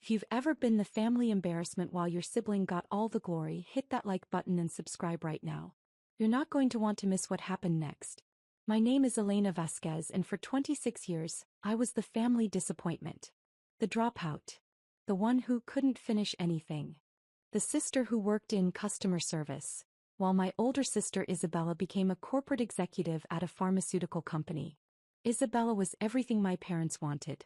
If you've ever been the family embarrassment while your sibling got all the glory, hit that like button and subscribe right now. You're not going to want to miss what happened next. My name is Elena Vasquez, and for 26 years, I was the family disappointment. The dropout. The one who couldn't finish anything. The sister who worked in customer service, while my older sister Isabella became a corporate executive at a pharmaceutical company. Isabella was everything my parents wanted.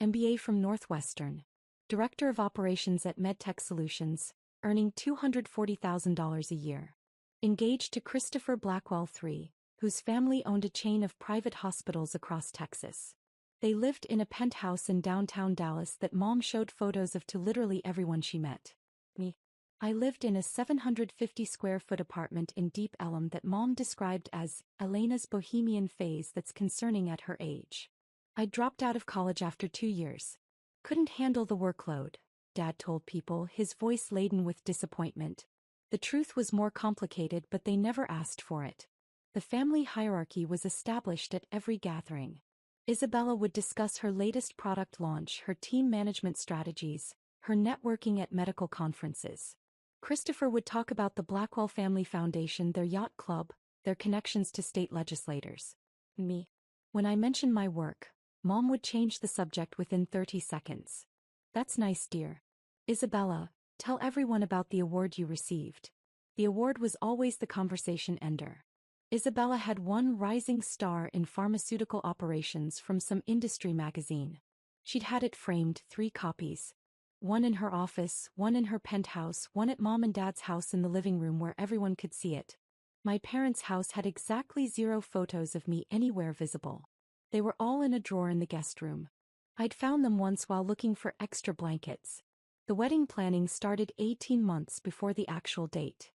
MBA from Northwestern. Director of Operations at MedTech Solutions, earning $240,000 a year. Engaged to Christopher Blackwell III, whose family owned a chain of private hospitals across Texas. They lived in a penthouse in downtown Dallas that Mom showed photos of to literally everyone she met. Me. I lived in a 750-square-foot apartment in Deep Ellum that Mom described as Elena's bohemian phase that's concerning at her age. I dropped out of college after 2 years. Couldn't handle the workload, Dad told people, his voice laden with disappointment. The truth was more complicated, but they never asked for it. The family hierarchy was established at every gathering. Isabella would discuss her latest product launch, her team management strategies, her networking at medical conferences. Christopher would talk about the Blackwell Family Foundation, their yacht club, their connections to state legislators. Me. When I mentioned my work, Mom would change the subject within 30 seconds. That's nice, dear. Isabella, tell everyone about the award you received. The award was always the conversation ender. Isabella had won Rising Star in Pharmaceutical Operations from some industry magazine. She'd had it framed, 3 copies. One in her office, one in her penthouse, one at Mom and Dad's house in the living room where everyone could see it. My parents' house had exactly 0 photos of me anywhere visible. They were all in a drawer in the guest room. I'd found them once while looking for extra blankets. The wedding planning started 18 months before the actual date.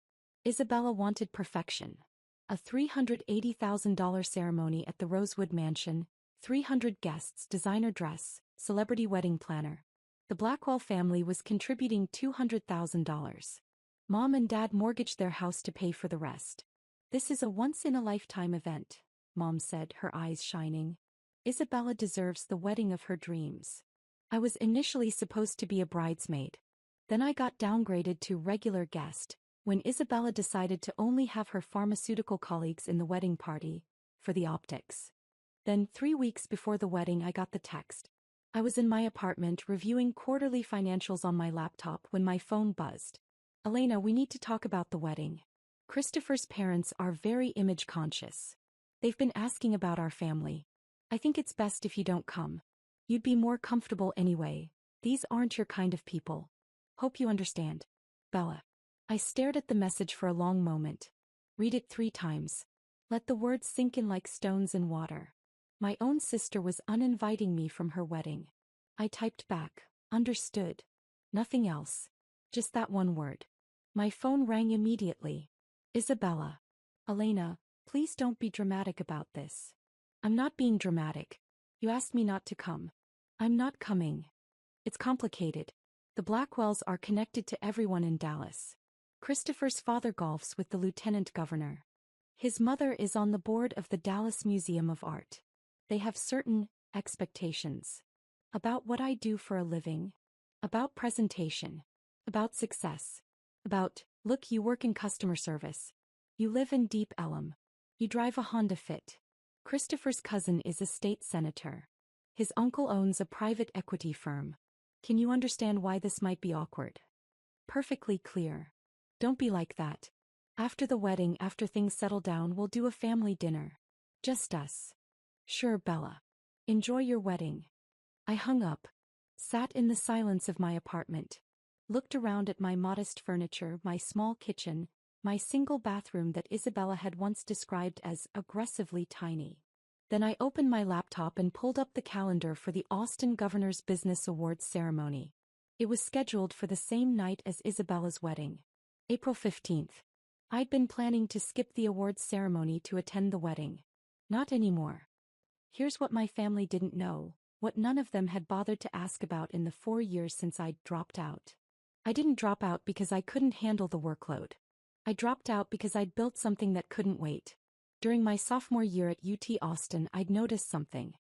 Isabella wanted perfection. A $380,000 ceremony at the Rosewood Mansion, 300 guests, designer dress, celebrity wedding planner. The Blackwell family was contributing $200,000. Mom and Dad mortgaged their house to pay for the rest. This is a once-in-a-lifetime event, Mom said, her eyes shining. Isabella deserves the wedding of her dreams. I was initially supposed to be a bridesmaid. Then I got downgraded to regular guest, when Isabella decided to only have her pharmaceutical colleagues in the wedding party, for the optics. Then 3 weeks before the wedding I got the text. I was in my apartment reviewing quarterly financials on my laptop when my phone buzzed. Elena, we need to talk about the wedding. Christopher's parents are very image conscious. They've been asking about our family. I think it's best if you don't come. You'd be more comfortable anyway. These aren't your kind of people. Hope you understand. Bella. I stared at the message for a long moment. Read it 3 times. Let the words sink in like stones in water. My own sister was uninviting me from her wedding. I typed back, understood. Nothing else. Just that one word. My phone rang immediately. Isabella. Elena, please don't be dramatic about this. I'm not being dramatic. You asked me not to come. I'm not coming. It's complicated. The Blackwells are connected to everyone in Dallas. Christopher's father golfs with the lieutenant governor. His mother is on the board of the Dallas Museum of Art. They have certain expectations. About what I do for a living. About presentation. About success. About, look, you work in customer service. You live in Deep Ellum. You drive a Honda Fit. Christopher's cousin is a state senator. His uncle owns a private equity firm. Can you understand why this might be awkward? Perfectly clear. Don't be like that. After the wedding, after things settle down, we'll do a family dinner. Just us. Sure, Bella. Enjoy your wedding. I hung up. Sat in the silence of my apartment. Looked around at my modest furniture, my small kitchen, my single bathroom that Isabella had once described as aggressively tiny. Then I opened my laptop and pulled up the calendar for the Austin Governor's Business Awards ceremony. It was scheduled for the same night as Isabella's wedding. April 15th. I'd been planning to skip the awards ceremony to attend the wedding. Not anymore. Here's what my family didn't know, what none of them had bothered to ask about in the 4 years since I'd dropped out. I didn't drop out because I couldn't handle the workload. I dropped out because I'd built something that couldn't wait. During my sophomore year at UT Austin, I'd noticed something.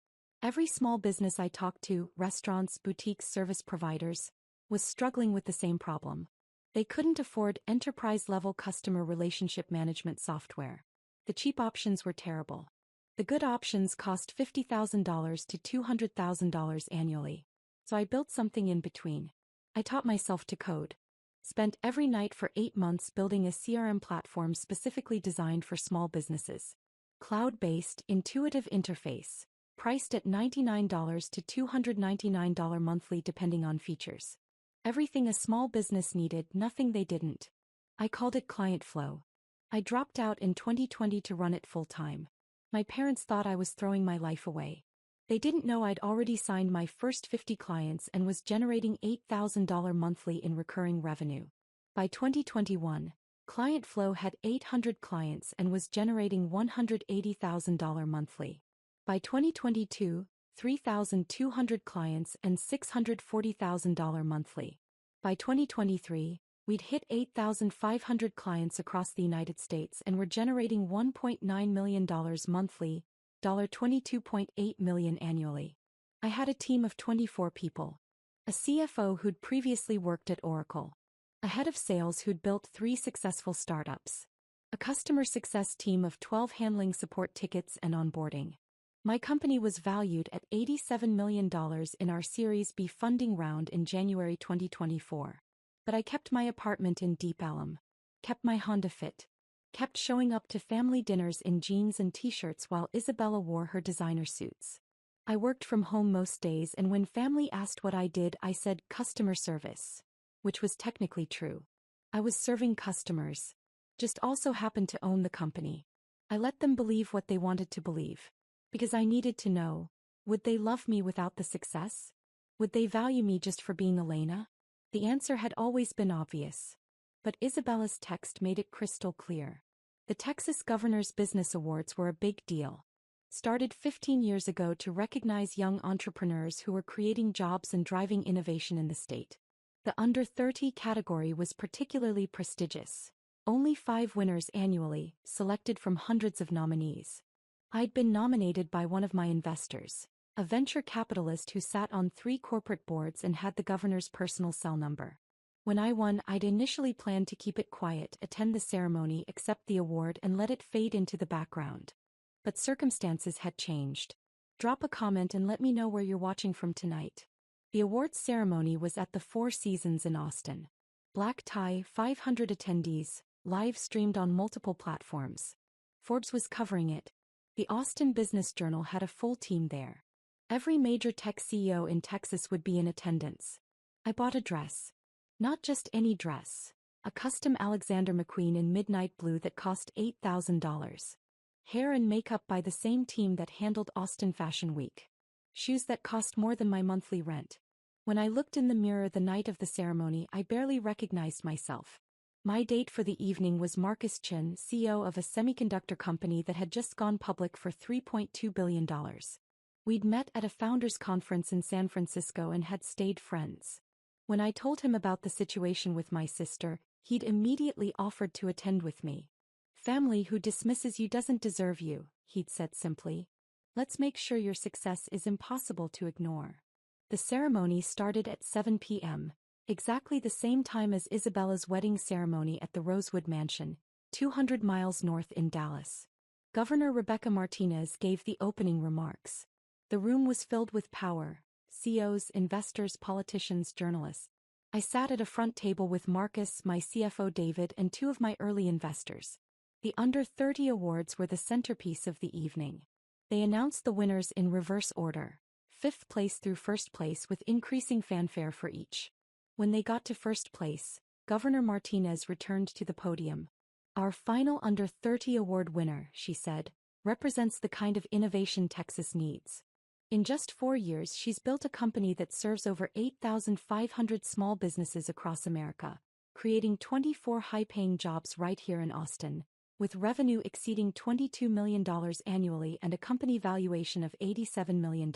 Every small business I talked to, restaurants, boutiques, service providers, was struggling with the same problem. They couldn't afford enterprise-level customer relationship management software. The cheap options were terrible. The good options cost $50,000 to $200,000 annually. So I built something in between. I taught myself to code. Spent every night for 8 months building a CRM platform specifically designed for small businesses. Cloud-based, intuitive interface. Priced at $99 to $299 monthly depending on features. Everything a small business needed, nothing they didn't. I called it Client Flow. I dropped out in 2020 to run it full-time. My parents thought I was throwing my life away. They didn't know I'd already signed my first 50 clients and was generating $8,000 monthly in recurring revenue. By 2021, Client Flow had 800 clients and was generating $180,000 monthly. By 2022, 3,200 clients and $640,000 monthly. By 2023, we'd hit 8,500 clients across the United States and were generating $1.9 million monthly, $22.8 million annually. I had a team of 24 people. A CFO who'd previously worked at Oracle. A head of sales who'd built 3 successful startups. A customer success team of 12 handling support tickets and onboarding. My company was valued at $87 million in our Series B funding round in January 2024. But I kept my apartment in Deep Ellum. Kept my Honda Fit. Kept showing up to family dinners in jeans and t-shirts while Isabella wore her designer suits. I worked from home most days, and when family asked what I did, I said customer service. Which was technically true. I was serving customers. Just also happened to own the company. I let them believe what they wanted to believe. Because I needed to know, would they love me without the success? Would they value me just for being Elena? The answer had always been obvious. But Isabella's text made it crystal clear. The Texas Governor's Business Awards were a big deal. Started 15 years ago to recognize young entrepreneurs who were creating jobs and driving innovation in the state. The under 30 category was particularly prestigious. Only 5 winners annually, selected from hundreds of nominees. I'd been nominated by one of my investors, a venture capitalist who sat on 3 corporate boards and had the governor's personal cell number. When I won, I'd initially planned to keep it quiet, attend the ceremony, accept the award, and let it fade into the background. But circumstances had changed. Drop a comment and let me know where you're watching from tonight. The awards ceremony was at the Four Seasons in Austin. Black tie, 500 attendees, live streamed on multiple platforms. Forbes was covering it. The Austin Business Journal had a full team there. Every major tech CEO in Texas would be in attendance. I bought a dress. Not just any dress. A custom Alexander McQueen in midnight blue that cost $8,000. Hair and makeup by the same team that handled Austin Fashion Week. Shoes that cost more than my monthly rent. When I looked in the mirror the night of the ceremony, I barely recognized myself. My date for the evening was Marcus Chin, CEO of a semiconductor company that had just gone public for $3.2 billion. We'd met at a founders conference in San Francisco and had stayed friends. When I told him about the situation with my sister, he'd immediately offered to attend with me. Family who dismisses you doesn't deserve you, he'd said simply. Let's make sure your success is impossible to ignore. The ceremony started at 7 p.m., exactly the same time as Isabella's wedding ceremony at the Rosewood Mansion, 200 miles north in Dallas. Governor Rebecca Martinez gave the opening remarks. The room was filled with power, CEOs, investors, politicians, journalists. I sat at a front table with Marcus, my CFO David, and 2 of my early investors. The Under 30 awards were the centerpiece of the evening. They announced the winners in reverse order, 5th place through 1st place with increasing fanfare for each. When they got to 1st place, Governor Martinez returned to the podium. Our final Under 30 award winner, she said, represents the kind of innovation Texas needs. In just 4 years, she's built a company that serves over 8,500 small businesses across America, creating 24 high-paying jobs right here in Austin, with revenue exceeding $22 million annually and a company valuation of $87 million.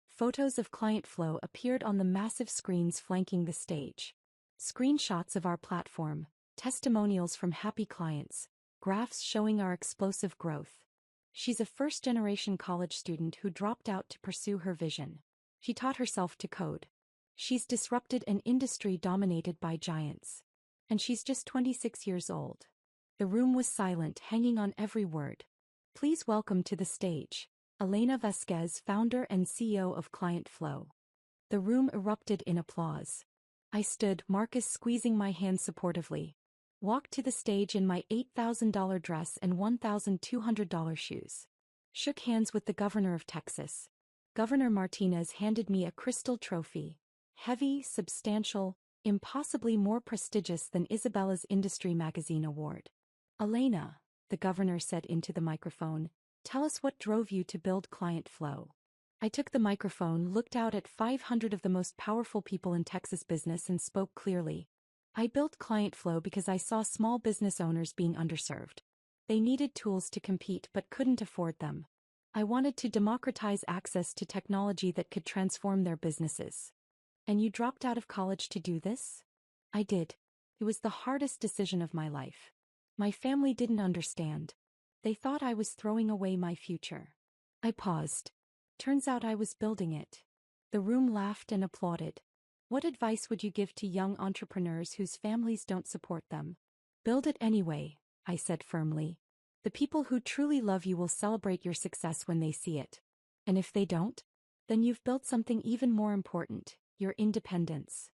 Photos of Client Flow appeared on the massive screens flanking the stage. Screenshots of our platform, testimonials from happy clients, graphs showing our explosive growth. She's a first-generation college student who dropped out to pursue her vision. She taught herself to code. She's disrupted an industry dominated by giants. And she's just 26 years old. The room was silent, hanging on every word. Please welcome to the stage, Elena Vasquez, founder and CEO of Client Flow. The room erupted in applause. I stood, Marcus squeezing my hand supportively. Walked to the stage in my $8,000 dress and $1,200 shoes. Shook hands with the governor of Texas. Governor Martinez handed me a crystal trophy. Heavy, substantial, impossibly more prestigious than Isabella's Industry Magazine award. Elena, the governor said into the microphone, tell us what drove you to build Client Flow. I took the microphone, looked out at 500 of the most powerful people in Texas business and spoke clearly. I built Client Flow because I saw small business owners being underserved. They needed tools to compete but couldn't afford them. I wanted to democratize access to technology that could transform their businesses. And you dropped out of college to do this? I did. It was the hardest decision of my life. My family didn't understand. They thought I was throwing away my future. I paused. Turns out I was building it. The room laughed and applauded. What advice would you give to young entrepreneurs whose families don't support them? Build it anyway, I said firmly. The people who truly love you will celebrate your success when they see it. And if they don't? Then you've built something even more important, your independence.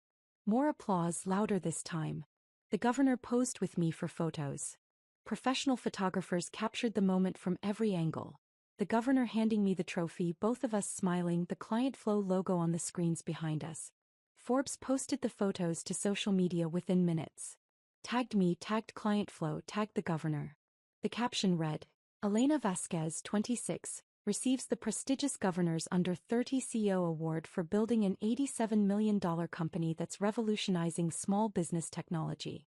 More applause, louder this time. The governor posed with me for photos. Professional photographers captured the moment from every angle. The governor handing me the trophy, both of us smiling, the Client Flow logo on the screens behind us. Forbes posted the photos to social media within minutes. Tagged me, tagged Client Flow, tagged the governor. The caption read, Elena Vasquez, 26, receives the prestigious Governor's Under 30 CEO Award for building an $87 million company that's revolutionizing small business technology.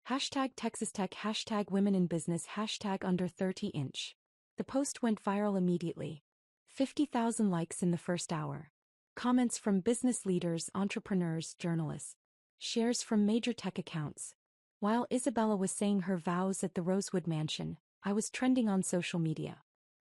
Hashtag Texas Tech, hashtag Women in Business, hashtag Under 30 Inch. The post went viral immediately. 50,000 likes in the first hour. Comments from business leaders, entrepreneurs, journalists. Shares from major tech accounts. While Isabella was saying her vows at the Rosewood Mansion, I was trending on social media.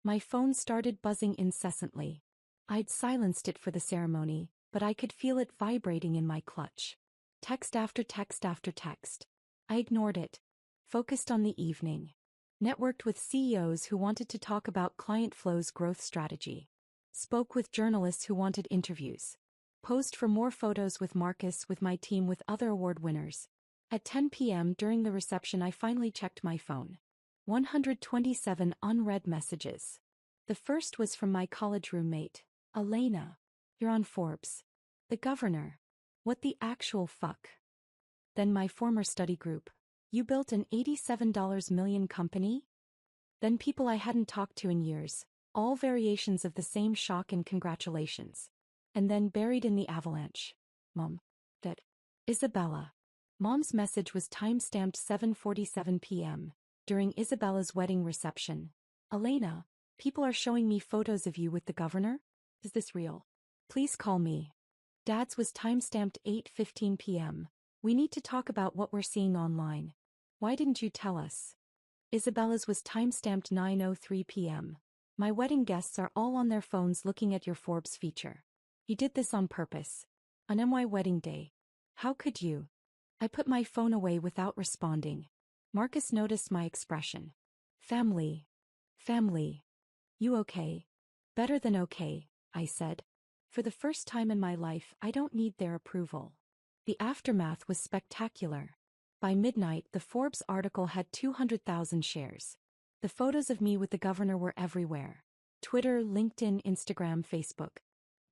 My phone started buzzing incessantly. I'd silenced it for the ceremony, but I could feel it vibrating in my clutch. Text after text after text. I ignored it. Focused on the evening. Networked with CEOs who wanted to talk about Client Flow's growth strategy. Spoke with journalists who wanted interviews. Posed for more photos with Marcus, with my team, with other award winners. At 10 p.m. during the reception I finally checked my phone. 127 unread messages. The first was from my college roommate, Elena. You're on Forbes. The governor. What the actual fuck? Then my former study group. You built an $87 million company? Then people I hadn't talked to in years, all variations of the same shock and congratulations. And then buried in the avalanche. Mom. That. Isabella. Mom's message was time-stamped 7:47 p.m. during Isabella's wedding reception. Elena, people are showing me photos of you with the governor? Is this real? Please call me. Dad's was time-stamped 8:15 p.m. We need to talk about what we're seeing online. Why didn't you tell us? Isabella's was time-stamped 9:03 p.m. My wedding guests are all on their phones looking at your Forbes feature. You did this on purpose. On my wedding day. How could you? I put my phone away without responding. Marcus noticed my expression. Family. Family. You okay? Better than okay, I said. For the first time in my life, I don't need their approval. The aftermath was spectacular. By midnight, the Forbes article had 200,000 shares. The photos of me with the governor were everywhere. Twitter, LinkedIn, Instagram, Facebook.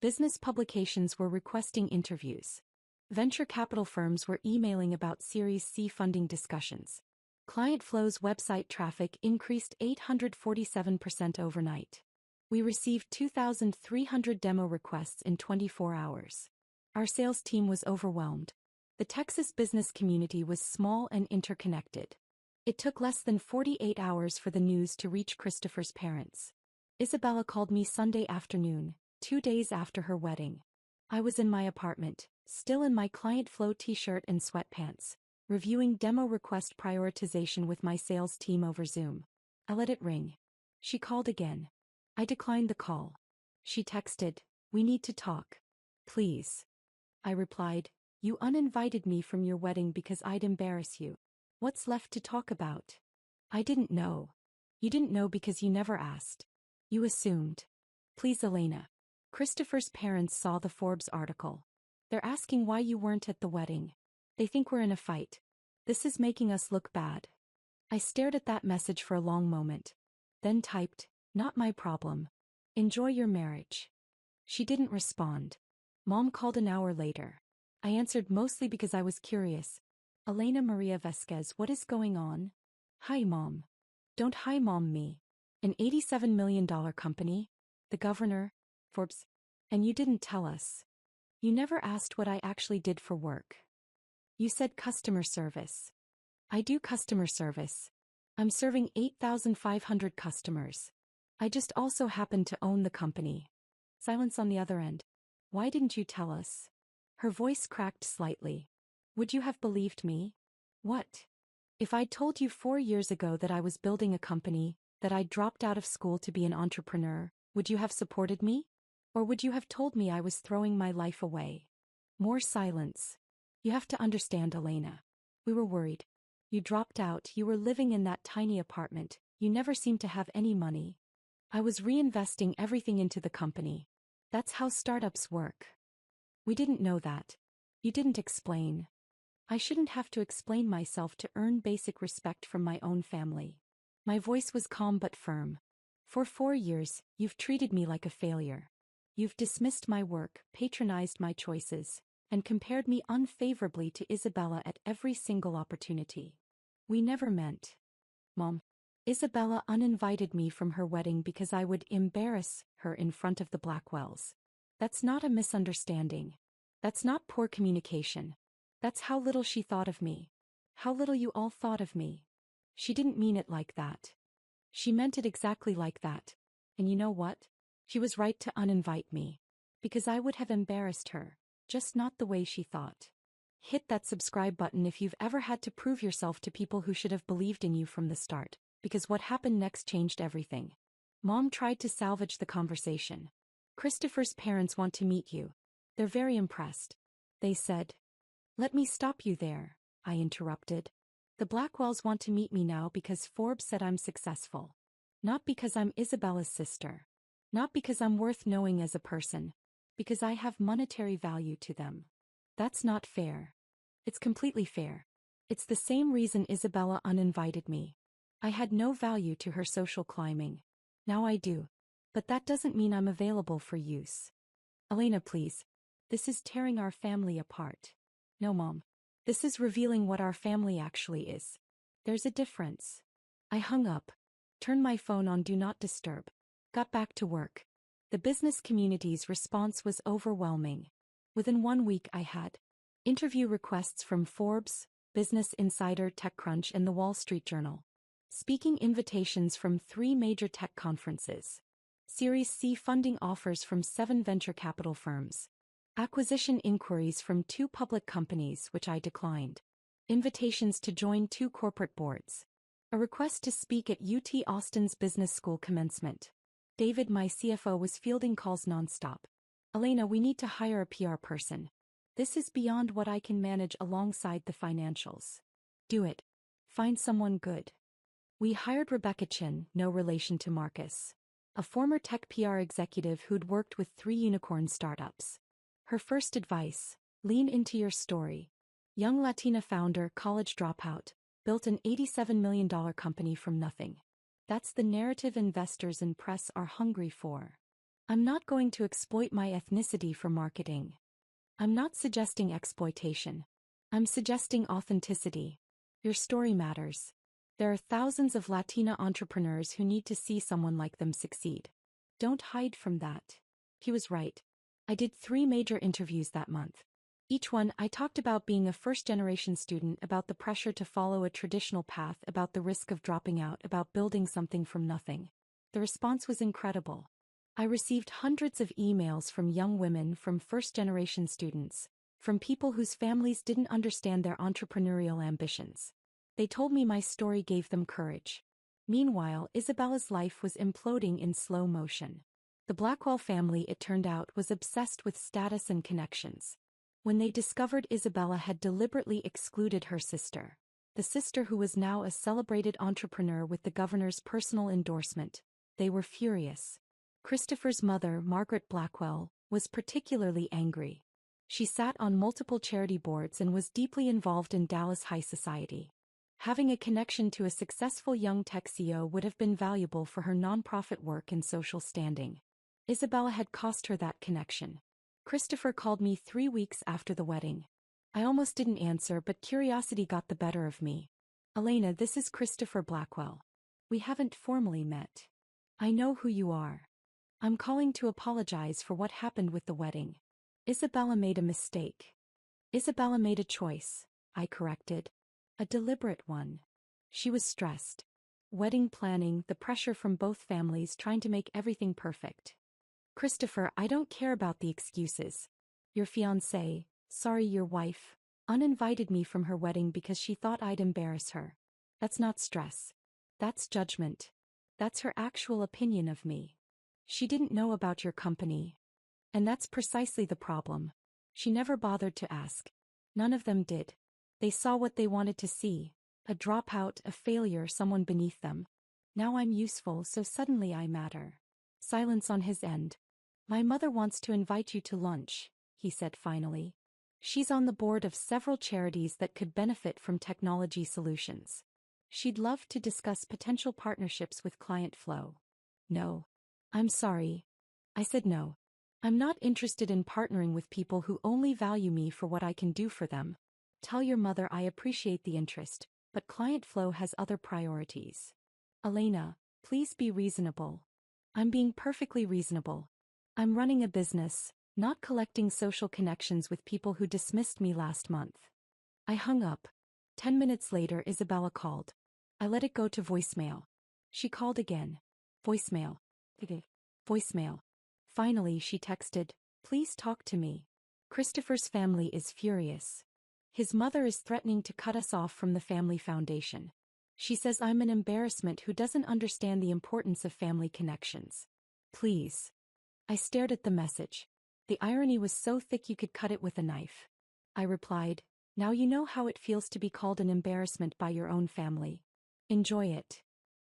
Business publications were requesting interviews. Venture capital firms were emailing about Series C funding discussions. Client Flow's website traffic increased 847% overnight. We received 2,300 demo requests in 24 hours. Our sales team was overwhelmed. The Texas business community was small and interconnected. It took less than 48 hours for the news to reach Christopher's parents. Isabella called me Sunday afternoon, 2 days after her wedding. I was in my apartment, still in my Client Flow t-shirt and sweatpants, reviewing demo request prioritization with my sales team over Zoom. I let it ring. She called again. I declined the call. She texted, "We need to talk. Please." I replied. You uninvited me from your wedding because I'd embarrass you. What's left to talk about? I didn't know. You didn't know because you never asked. You assumed. Please, Elena. Christopher's parents saw the Forbes article. They're asking why you weren't at the wedding. They think we're in a fight. This is making us look bad. I stared at that message for a long moment. Then typed, not my problem. Enjoy your marriage. She didn't respond. Mom called an hour later. I answered mostly because I was curious. Elena Maria Vasquez, what is going on? Hi, Mom. Don't hi, Mom me. An $87 million company? The governor? Forbes? And you didn't tell us. You never asked what I actually did for work. You said customer service. I do customer service. I'm serving 8,500 customers. I just also happen to own the company. Silence on the other end. Why didn't you tell us? Her voice cracked slightly. Would you have believed me? What? If I'd told you 4 years ago that I was building a company, that I'd dropped out of school to be an entrepreneur, would you have supported me? Or would you have told me I was throwing my life away? More silence. You have to understand, Elena. We were worried. You dropped out, you were living in that tiny apartment, you never seemed to have any money. I was reinvesting everything into the company. That's how startups work. We didn't know that. You didn't explain. I shouldn't have to explain myself to earn basic respect from my own family. My voice was calm but firm. For 4 years, you've treated me like a failure. You've dismissed my work, patronized my choices, and compared me unfavorably to Isabella at every single opportunity. We never meant. Mom. Isabella uninvited me from her wedding because I would embarrass her in front of the Blackwells. That's not a misunderstanding. That's not poor communication. That's how little she thought of me. How little you all thought of me. She didn't mean it like that. She meant it exactly like that. And you know what? She was right to uninvite me. Because I would have embarrassed her, just not the way she thought. Hit that subscribe button if you've ever had to prove yourself to people who should have believed in you from the start, because what happened next changed everything. Mom tried to salvage the conversation. Christopher's parents want to meet you. They're very impressed. They said. Let me stop you there, I interrupted. The Blackwells want to meet me now because Forbes said I'm successful. Not because I'm Isabella's sister. Not because I'm worth knowing as a person. Because I have monetary value to them. That's not fair. It's completely fair. It's the same reason Isabella uninvited me. I had no value to her social climbing. Now I do. But that doesn't mean I'm available for use. Elena, please. This is tearing our family apart. No, Mom. This is revealing what our family actually is. There's a difference. I hung up. Turned my phone on Do Not Disturb. Got back to work. The business community's response was overwhelming. Within 1 week I had interview requests from Forbes, Business Insider, TechCrunch, and The Wall Street Journal. Speaking invitations from 3 major tech conferences. Series C funding offers from 7 venture capital firms. Acquisition inquiries from 2 public companies which I declined. Invitations to join 2 corporate boards. A request to speak at UT Austin's business school commencement. David, my CFO, was fielding calls nonstop. Elena, we need to hire a PR person. This is beyond what I can manage alongside the financials. Do it. Find someone good. We hired Rebecca Chin, no relation to Marcus. A former tech PR executive who'd worked with 3 unicorn startups. Her first advice, lean into your story. Young Latina founder, college dropout, built an $87 million company from nothing. That's the narrative investors and press are hungry for. I'm not going to exploit my ethnicity for marketing. I'm not suggesting exploitation. I'm suggesting authenticity. Your story matters. There are thousands of Latina entrepreneurs who need to see someone like them succeed. Don't hide from that. He was right. I did 3 major interviews that month. Each one, I talked about being a first-generation student, about the pressure to follow a traditional path, about the risk of dropping out, about building something from nothing. The response was incredible. I received hundreds of emails from young women, from first-generation students, from people whose families didn't understand their entrepreneurial ambitions. They told me my story gave them courage. Meanwhile, Isabella's life was imploding in slow motion. The Blackwell family, it turned out, was obsessed with status and connections. When they discovered Isabella had deliberately excluded her sister, the sister who was now a celebrated entrepreneur with the governor's personal endorsement, they were furious. Christopher's mother, Margaret Blackwell, was particularly angry. She sat on multiple charity boards and was deeply involved in Dallas high society. Having a connection to a successful young tech CEO would have been valuable for her nonprofit work and social standing. Isabella had cost her that connection. Christopher called me 3 weeks after the wedding. I almost didn't answer, but curiosity got the better of me. Elena, this is Christopher Blackwell. We haven't formally met. I know who you are. I'm calling to apologize for what happened with the wedding. Isabella made a mistake. Isabella made a choice, I corrected. A deliberate one. She was stressed. Wedding planning, the pressure from both families trying to make everything perfect. Christopher, I don't care about the excuses. Your fiancée, sorry your wife, uninvited me from her wedding because she thought I'd embarrass her. That's not stress. That's judgment. That's her actual opinion of me. She didn't know about your company. And that's precisely the problem. She never bothered to ask. None of them did. They saw what they wanted to see. A dropout, a failure, someone beneath them. Now I'm useful, so suddenly I matter. Silence on his end. My mother wants to invite you to lunch, he said finally. She's on the board of several charities that could benefit from technology solutions. She'd love to discuss potential partnerships with client flow. No. I'm sorry. I said no. I'm not interested in partnering with people who only value me for what I can do for them. Tell your mother I appreciate the interest, but client flow has other priorities. Elena, please be reasonable. I'm being perfectly reasonable. I'm running a business, not collecting social connections with people who dismissed me last month. I hung up. 10 minutes later, Isabella called. I let it go to voicemail. She called again. Voicemail. Voicemail. Finally, she texted, please talk to me. Christopher's family is furious. His mother is threatening to cut us off from the family foundation. She says I'm an embarrassment who doesn't understand the importance of family connections. Please. I stared at the message. The irony was so thick you could cut it with a knife. I replied, now you know how it feels to be called an embarrassment by your own family. Enjoy it.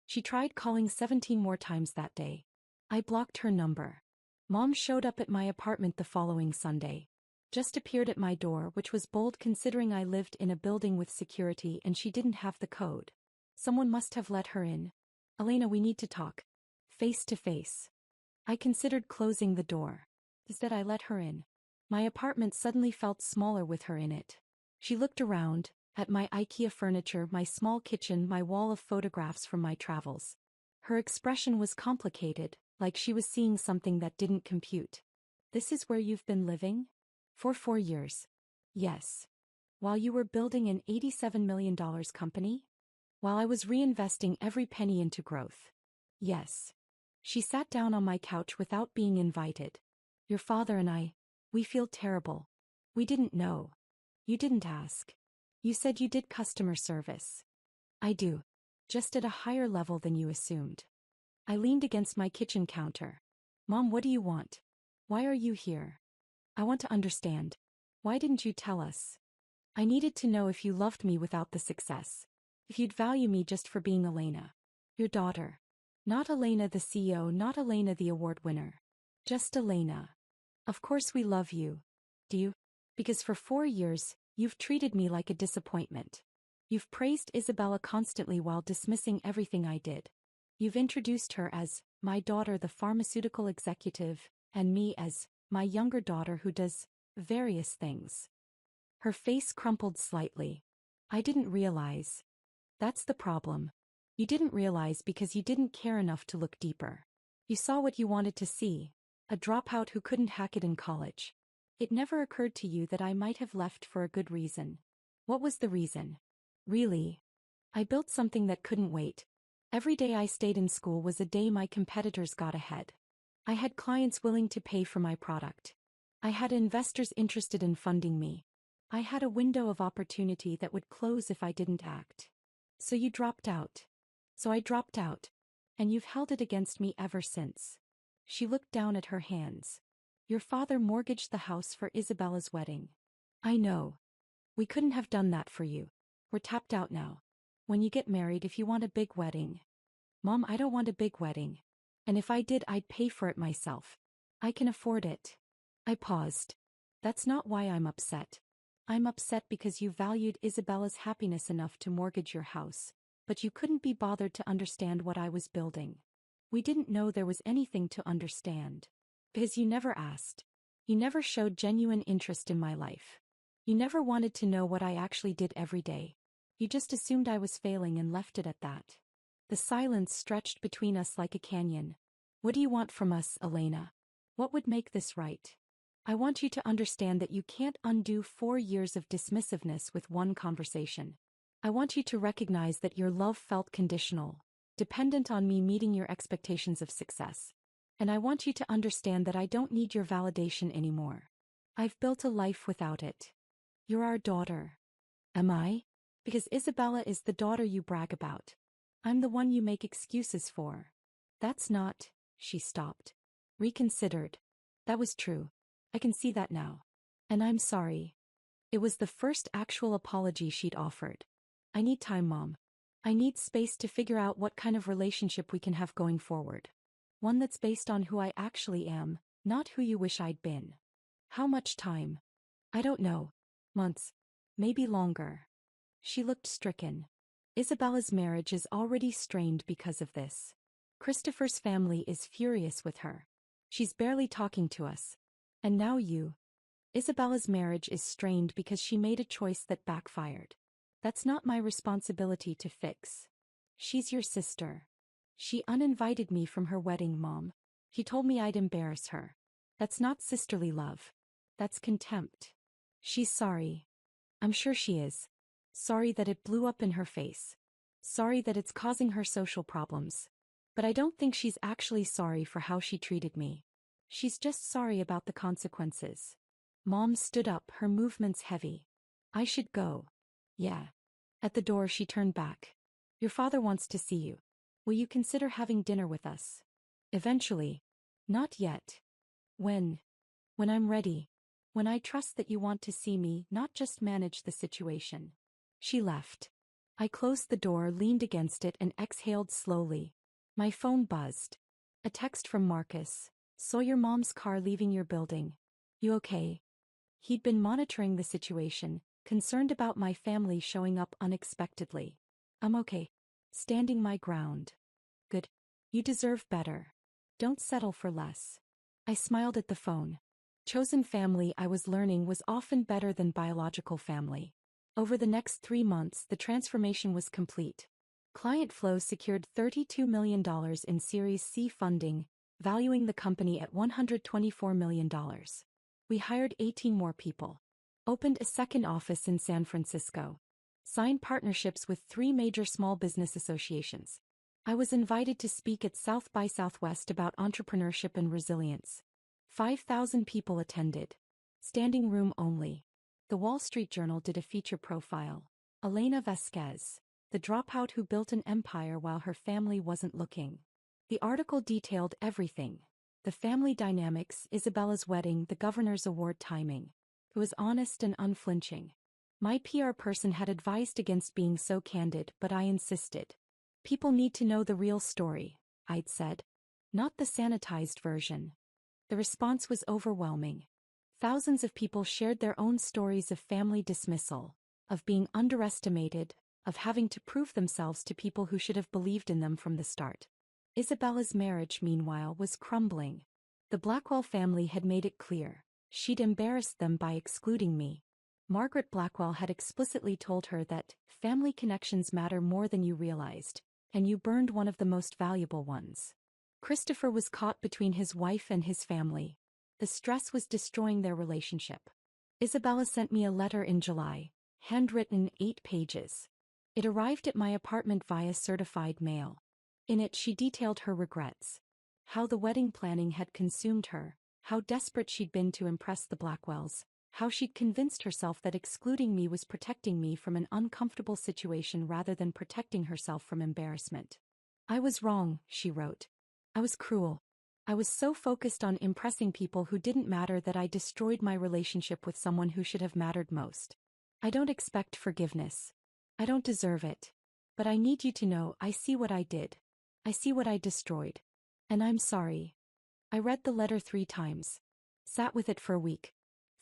She tried calling 17 more times that day. I blocked her number. Mom showed up at my apartment the following Sunday. Just appeared at my door, which was bold considering I lived in a building with security and she didn't have the code. Someone must have let her in. Elena, we need to talk. Face to face. I considered closing the door. Instead, I let her in. My apartment suddenly felt smaller with her in it. She looked around, at my IKEA furniture, my small kitchen, my wall of photographs from my travels. Her expression was complicated, like she was seeing something that didn't compute. This is where you've been living? For 4 years. Yes. While you were building an $87 million company? While I was reinvesting every penny into growth. Yes. She sat down on my couch without being invited. Your father and I, we feel terrible. We didn't know. You didn't ask. You said you did customer service. I do. Just at a higher level than you assumed. I leaned against my kitchen counter. Mom, what do you want? Why are you here? I want to understand. Why didn't you tell us? I needed to know if you loved me without the success. If you'd value me just for being Elena. Your daughter. Not Elena the CEO, not Elena the award winner. Just Elena. Of course we love you. Do you? Because for 4 years, you've treated me like a disappointment. You've praised Isabella constantly while dismissing everything I did. You've introduced her as my daughter, the pharmaceutical executive, and me as my younger daughter who does various things. Her face crumpled slightly. I didn't realize. That's the problem. You didn't realize because you didn't care enough to look deeper. You saw what you wanted to see, a dropout who couldn't hack it in college. It never occurred to you that I might have left for a good reason. What was the reason? Really? I built something that couldn't wait. Every day I stayed in school was a day my competitors got ahead. I had clients willing to pay for my product. I had investors interested in funding me. I had a window of opportunity that would close if I didn't act. So you dropped out. So I dropped out. And you've held it against me ever since. She looked down at her hands. Your father mortgaged the house for Isabella's wedding. I know. We couldn't have done that for you. We're tapped out now. When you get married, if you want a big wedding. Mom, I don't want a big wedding. And if I did, I'd pay for it myself. I can afford it. I paused. That's not why I'm upset. I'm upset because you valued Isabella's happiness enough to mortgage your house, but you couldn't be bothered to understand what I was building. We didn't know there was anything to understand. Because you never asked. You never showed genuine interest in my life. You never wanted to know what I actually did every day. You just assumed I was failing and left it at that. The silence stretched between us like a canyon. What do you want from us, Elena? What would make this right? I want you to understand that you can't undo 4 years of dismissiveness with one conversation. I want you to recognize that your love felt conditional, dependent on me meeting your expectations of success. And I want you to understand that I don't need your validation anymore. I've built a life without it. You're our daughter. Am I? Because Isabella is the daughter you brag about. I'm the one you make excuses for. That's not. She stopped. Reconsidered. That was true. I can see that now. And I'm sorry. It was the first actual apology she'd offered. I need time, Mom. I need space to figure out what kind of relationship we can have going forward. One that's based on who I actually am, not who you wish I'd been. How much time? I don't know. Months. Maybe longer. She looked stricken. Isabella's marriage is already strained because of this. Christopher's family is furious with her. She's barely talking to us. And now you. Isabella's marriage is strained because she made a choice that backfired. That's not my responsibility to fix. She's your sister. She uninvited me from her wedding, Mom. She told me I'd embarrass her. That's not sisterly love. That's contempt. She's sorry. I'm sure she is. Sorry that it blew up in her face. Sorry that it's causing her social problems. But I don't think she's actually sorry for how she treated me. She's just sorry about the consequences. Mom stood up, her movements heavy. I should go. Yeah. At the door she turned back. Your father wants to see you. Will you consider having dinner with us? Eventually. Not yet. When? When I'm ready. When I trust that you want to see me, not just manage the situation. She left. I closed the door, leaned against it, and exhaled slowly. My phone buzzed. A text from Marcus. Saw your mom's car leaving your building. You okay? He'd been monitoring the situation, concerned about my family showing up unexpectedly. I'm okay. Standing my ground. Good. You deserve better. Don't settle for less. I smiled at the phone. Chosen family, I was learning, was often better than biological family. Over the next 3 months, the transformation was complete. Client Flow secured $32 million in Series C funding, valuing the company at $124 million. We hired 18 more people. Opened a second office in San Francisco. Signed partnerships with 3 major small business associations. I was invited to speak at South by Southwest about entrepreneurship and resilience. 5,000 people attended. Standing room only. The Wall Street Journal did a feature profile. Elena Vasquez, the dropout who built an empire while her family wasn't looking. The article detailed everything. The family dynamics, Isabella's wedding, the governor's award timing. It was honest and unflinching. My PR person had advised against being so candid, but I insisted. People need to know the real story, I'd said. Not the sanitized version. The response was overwhelming. Thousands of people shared their own stories of family dismissal, of being underestimated, of having to prove themselves to people who should have believed in them from the start. Isabella's marriage, meanwhile, was crumbling. The Blackwell family had made it clear. She'd embarrassed them by excluding me. Margaret Blackwell had explicitly told her that family connections matter more than you realized, and you burned one of the most valuable ones. Christopher was caught between his wife and his family. The stress was destroying their relationship. Isabella sent me a letter in July, handwritten, 8 pages. It arrived at my apartment via certified mail. In it she detailed her regrets. How the wedding planning had consumed her, how desperate she'd been to impress the Blackwells, how she'd convinced herself that excluding me was protecting me from an uncomfortable situation rather than protecting herself from embarrassment. I was wrong, she wrote. I was cruel. I was so focused on impressing people who didn't matter that I destroyed my relationship with someone who should have mattered most. I don't expect forgiveness. I don't deserve it. But I need you to know I see what I did. I see what I destroyed. And I'm sorry. I read the letter 3 times. Sat with it for a week.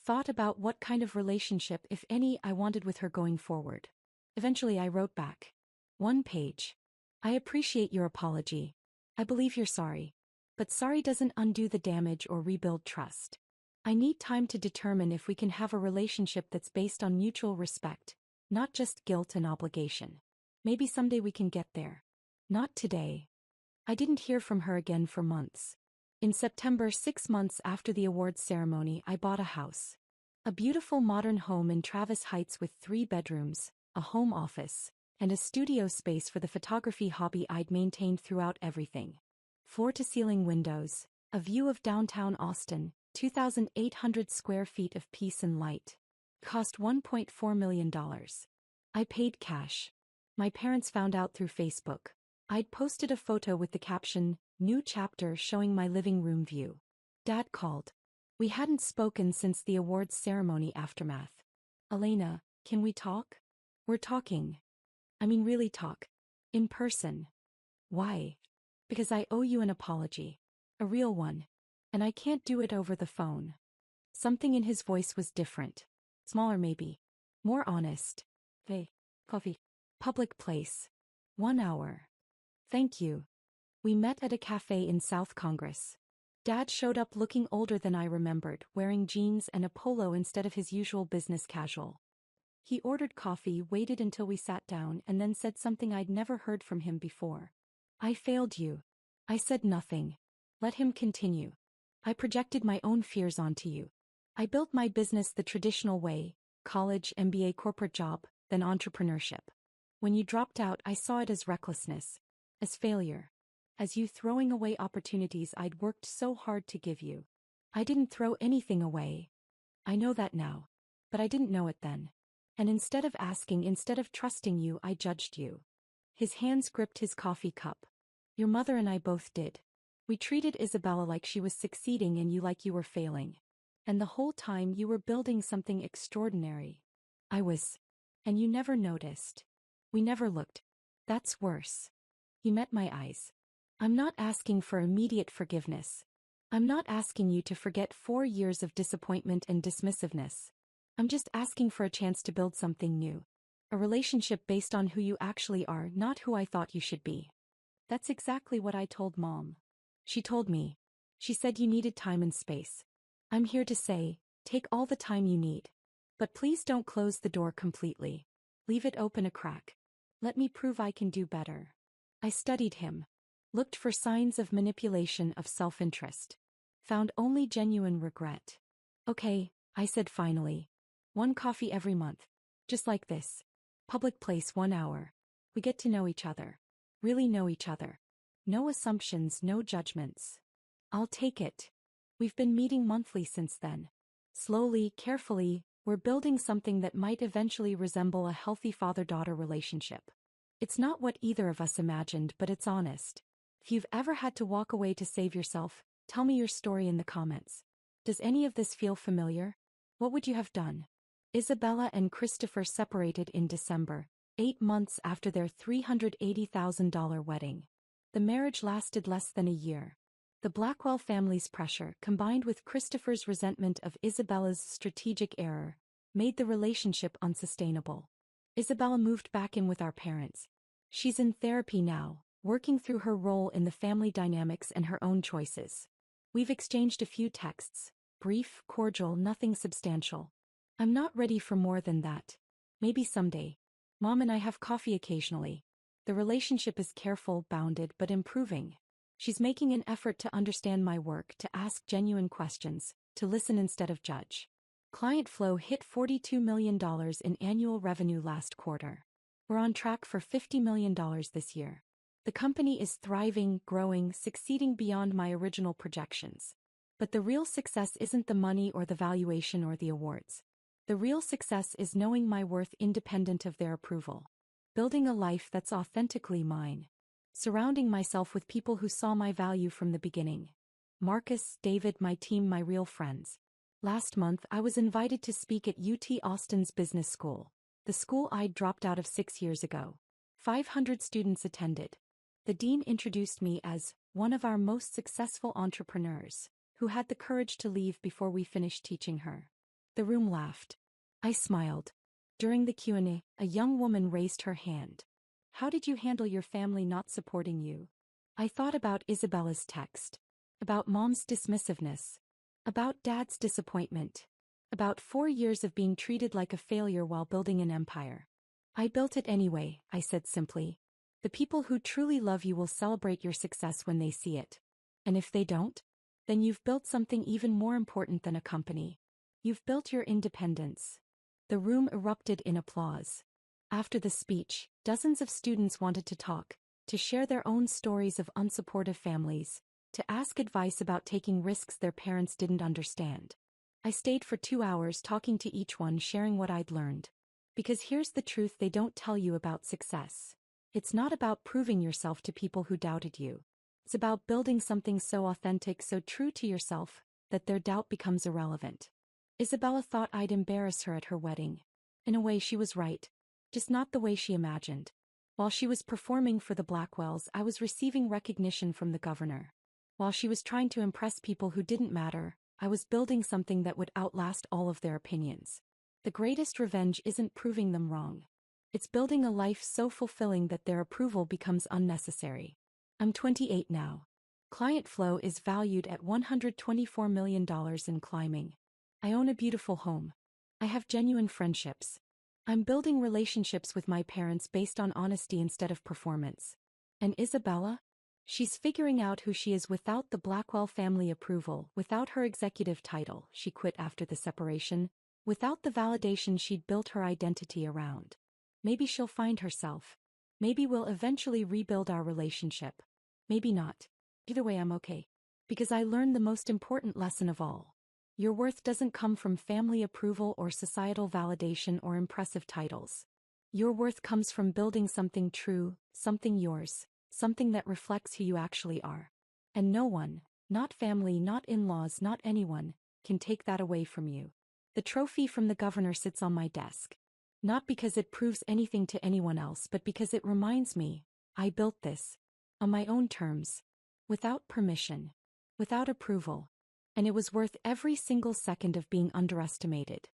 Thought about what kind of relationship, if any, I wanted with her going forward. Eventually I wrote back. 1 page. I appreciate your apology. I believe you're sorry. But sorry doesn't undo the damage or rebuild trust. I need time to determine if we can have a relationship that's based on mutual respect, not just guilt and obligation. Maybe someday we can get there. Not today. I didn't hear from her again for months. In September, 6 months after the awards ceremony, I bought a house. A beautiful modern home in Travis Heights with 3 bedrooms, a home office, and a studio space for the photography hobby I'd maintained throughout everything. Floor-to-ceiling windows, a view of downtown Austin, 2,800 square feet of peace and light. Cost $1.4 million. I paid cash. My parents found out through Facebook. I'd posted a photo with the caption, "New chapter," showing my living room view. Dad called. We hadn't spoken since the awards ceremony aftermath. "Elena, can we talk?" "We're talking. I mean really talk. In person." "Why?" "Because I owe you an apology. A real one. And I can't do it over the phone." Something in his voice was different. Smaller maybe. More honest. "Hey, coffee." "Public place. 1 hour." "Thank you." We met at a cafe in South Congress. Dad showed up looking older than I remembered, wearing jeans and a polo instead of his usual business casual. He ordered coffee, waited until we sat down, and then said something I'd never heard from him before. "I failed you." I said nothing. Let him continue. "I projected my own fears onto you. I built my business the traditional way, college, MBA, corporate job, then entrepreneurship. When you dropped out, I saw it as recklessness, as failure, as you throwing away opportunities I'd worked so hard to give you. I didn't throw anything away. I know that now. But I didn't know it then. And instead of asking, instead of trusting you, I judged you." His hands gripped his coffee cup. "Your mother and I both did. We treated Isabella like she was succeeding and you like you were failing. And the whole time you were building something extraordinary. I was. And you never noticed. We never looked. That's worse." He met my eyes. "I'm not asking for immediate forgiveness. I'm not asking you to forget 4 years of disappointment and dismissiveness. I'm just asking for a chance to build something new. A relationship based on who you actually are, not who I thought you should be." That's exactly what I told Mom. She told me. She said you needed time and space. I'm here to say, take all the time you need. But please don't close the door completely. Leave it open a crack. Let me prove I can do better. I studied him. Looked for signs of manipulation, of self-interest. Found only genuine regret. "Okay," I said finally. 1 coffee every month. Just like this. Public place, 1 hour. We get to know each other. Really know each other. No assumptions, no judgments. I'll take it. We've been meeting monthly since then. Slowly, carefully, we're building something that might eventually resemble a healthy father-daughter relationship. It's not what either of us imagined, but it's honest. If you've ever had to walk away to save yourself, tell me your story in the comments. Does any of this feel familiar? What would you have done? Isabella and Christopher separated in December, 8 months after their $380,000 wedding. The marriage lasted less than a year. The Blackwell family's pressure, combined with Christopher's resentment of Isabella's strategic error, made the relationship unsustainable. Isabella moved back in with our parents. She's in therapy now, working through her role in the family dynamics and her own choices. We've exchanged a few texts, brief, cordial, nothing substantial. I'm not ready for more than that. Maybe someday. Mom and I have coffee occasionally. The relationship is careful, bounded, but improving. She's making an effort to understand my work, to ask genuine questions, to listen instead of judge. Client flow hit $42 million in annual revenue last quarter. We're on track for $50 million this year. The company is thriving, growing, succeeding beyond my original projections. But the real success isn't the money or the valuation or the awards. The real success is knowing my worth independent of their approval. Building a life that's authentically mine. Surrounding myself with people who saw my value from the beginning. Marcus, David, my team, my real friends. Last month I was invited to speak at UT Austin's business school, the school I'd dropped out of 6 years ago. 500 students attended. The dean introduced me as one of our most successful entrepreneurs, who had the courage to leave before we finished teaching her. The room laughed. I smiled. During the Q&A, a young woman raised her hand. How did you handle your family not supporting you? I thought about Isabella's text. About mom's dismissiveness. About dad's disappointment. About 4 years of being treated like a failure while building an empire. I built it anyway, I said simply. The people who truly love you will celebrate your success when they see it. And if they don't? Then you've built something even more important than a company. You've built your independence. The room erupted in applause. After the speech, dozens of students wanted to talk, to share their own stories of unsupportive families, to ask advice about taking risks their parents didn't understand. I stayed for 2 hours talking to each one, sharing what I'd learned. Because here's the truth they don't tell you about success. It's not about proving yourself to people who doubted you. It's about building something so authentic, so true to yourself, that their doubt becomes irrelevant. Isabella thought I'd embarrass her at her wedding. In a way she was right. Just not the way she imagined. While she was performing for the Blackwells, I was receiving recognition from the governor. While she was trying to impress people who didn't matter, I was building something that would outlast all of their opinions. The greatest revenge isn't proving them wrong. It's building a life so fulfilling that their approval becomes unnecessary. I'm 28 now. Client flow is valued at $124 million in climbing. I own a beautiful home. I have genuine friendships. I'm building relationships with my parents based on honesty instead of performance. And Isabella? She's figuring out who she is without the Blackwell family approval, without her executive title she quit after the separation, without the validation she'd built her identity around. Maybe she'll find herself. Maybe we'll eventually rebuild our relationship. Maybe not. Either way, I'm okay. Because I learned the most important lesson of all. Your worth doesn't come from family approval or societal validation or impressive titles. Your worth comes from building something true, something yours, something that reflects who you actually are. And no one, not family, not in-laws, not anyone, can take that away from you. The trophy from the governor sits on my desk. Not because it proves anything to anyone else, but because it reminds me, I built this. On my own terms. Without permission. Without approval. And it was worth every single second of being underestimated.